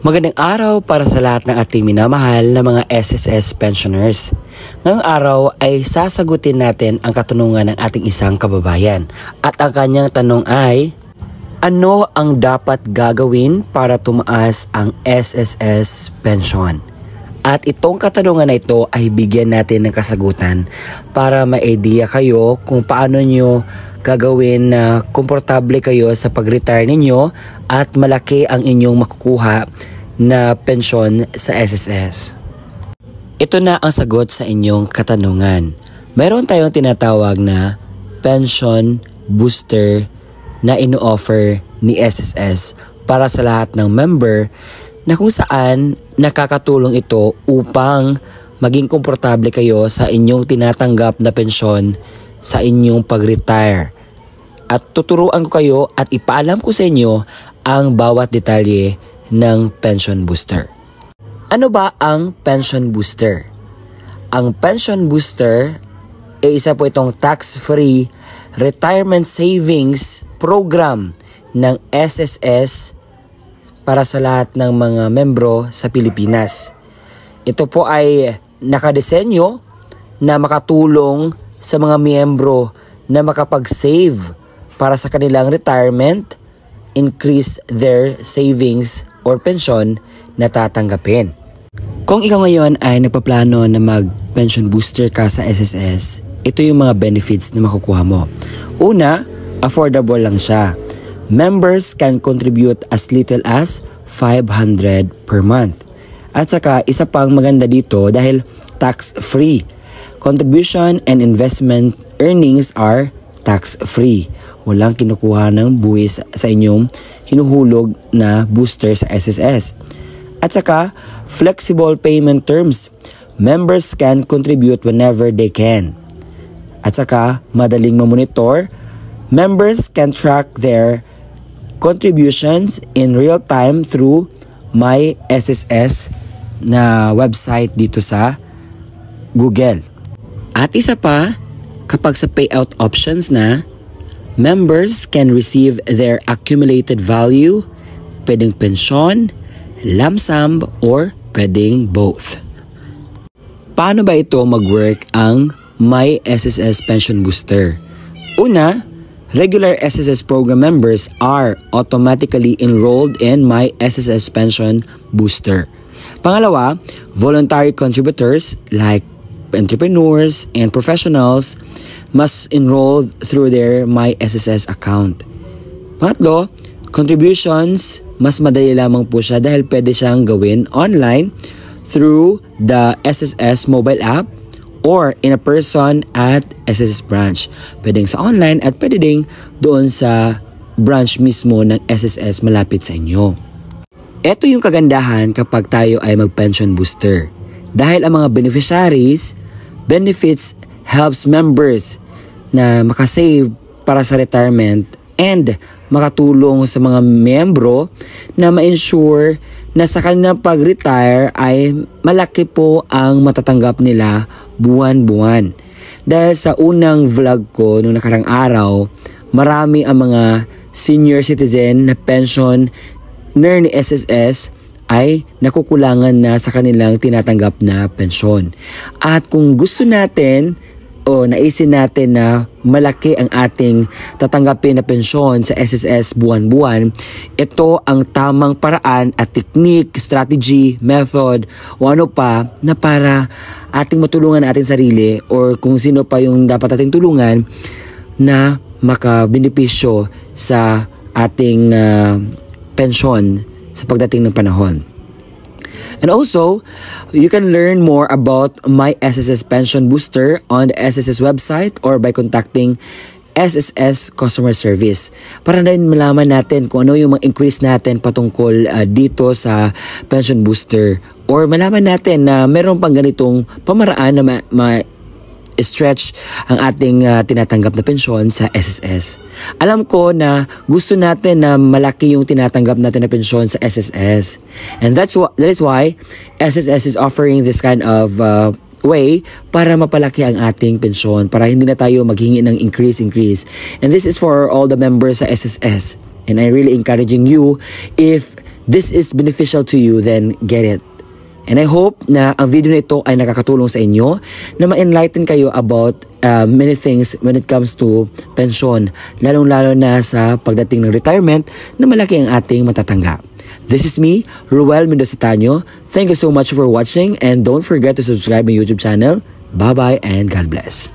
Magandang araw para sa lahat ng ating minamahal na mga SSS pensioners. Ngayong araw ay sasagutin natin ang katanungan ng ating isang kababayan. At ang kanyang tanong ay, ano ang dapat gagawin para tumaas ang SSS pension? At itong katanungan na ito ay bigyan natin ng kasagutan para ma-idea kayo kung paano nyo gagawin na komportable kayo sa pag-retire ninyo at malaki ang inyong makukuha na pensyon sa SSS. Ito na ang sagot sa inyong katanungan. Meron tayong tinatawag na pension booster na ino-offer ni SSS para sa lahat ng member na kung saan nakakatulong ito upang maging komportable kayo sa inyong tinatanggap na pensyon sa inyong pag-retire. At tuturuan ko kayo at ipaalam ko sa inyo ang bawat detalye ng pension booster. Ano ba ang pension booster? Ang pension booster ay isa po itong tax-free retirement savings program ng SSS para sa lahat ng mga membro sa Pilipinas. Ito po ay nakadesenyo na makatulong sa mga miyembro na makapag-save para sa kanilang retirement, increase their savings or pensyon na tatanggapin. Kung ikaw ngayon ay nagpaplano na mag-pension booster ka sa SSS, ito yung mga benefits na makukuha mo. Una, affordable lang siya. Members can contribute as little as 500 per month. At saka isa pang maganda dito dahil tax-free. Contribution and investment earnings are tax-free. Walang kinukuha ng buwis sa inyong hinuhulog na booster sa SSS. At saka, flexible payment terms. Members can contribute whenever they can. At saka, madaling mamonitor. Members can track their contributions in real time through My SSS na website dito sa Google. At isa pa, kapag sa payout options na, members can receive their accumulated value, pwedeng pensyon, lump sum, or pwedeng both. Paano ba ito mag-work ang My SSS Pension Booster? Una, regular SSS program members are automatically enrolled in My SSS Pension Booster. Pangalawa, voluntary contributors like entrepreneurs and professionals must enroll through their My SSS account. Pangatlo, contributions, mas madali lamang po siya dahil pwede siyang gawin online through the SSS mobile app or in a person at SSS branch. Pwedeng sa online at pwede ding doon sa branch mismo ng SSS malapit sa inyo. Ito yung kagandahan kapag tayo ay mag-pension booster. Dahil ang mga beneficiaries, benefits helps members na makasave para sa retirement and makatulong sa mga miyembro na ma-ensure na sa kanilang pag-retire ay malaki po ang matatanggap nila buwan-buwan. Dahil sa unang vlog ko nung nakarang araw, marami ang mga senior citizen na pensioner ni SSS ay nakukulangan na sa kanilang tinatanggap na pensyon. At kung gusto natin o naisin natin na malaki ang ating tatanggapin na pensyon sa SSS buwan-buwan, ito ang tamang paraan at technique, strategy, method o ano pa na para ating matulungan ating sarili or kung sino pa yung dapat ating tulungan na makabenepisyo sa ating pensyon sa pagdating ng panahon. And also, you can learn more about My SSS Pension Booster on the SSS website or by contacting SSS Customer Service para rin malaman natin kung ano yung mga increase natin patungkol dito sa Pension Booster or malaman natin na meron pang ganitong pamaraan na stretch ang ating tinatanggap na pensyon sa SSS. Alam ko na gusto natin na malaki yung tinatanggap natin na pensyon sa SSS. And that is why SSS is offering this kind of way para mapalaki ang ating pensyon, para hindi na tayo maghingi ng increase. And this is for all the members sa SSS. And I really encouraging you, if this is beneficial to you, then get it. And I hope na ang video na ito ay nakakatulong sa inyo na ma-enlighten kayo about many things when it comes to pensyon, lalong-lalo na sa pagdating ng retirement na malaki ang ating matatanggap. This is me, Ruel Mendoza Tanyo. Thank you so much for watching and don't forget to subscribe my YouTube channel. Bye-bye and God bless.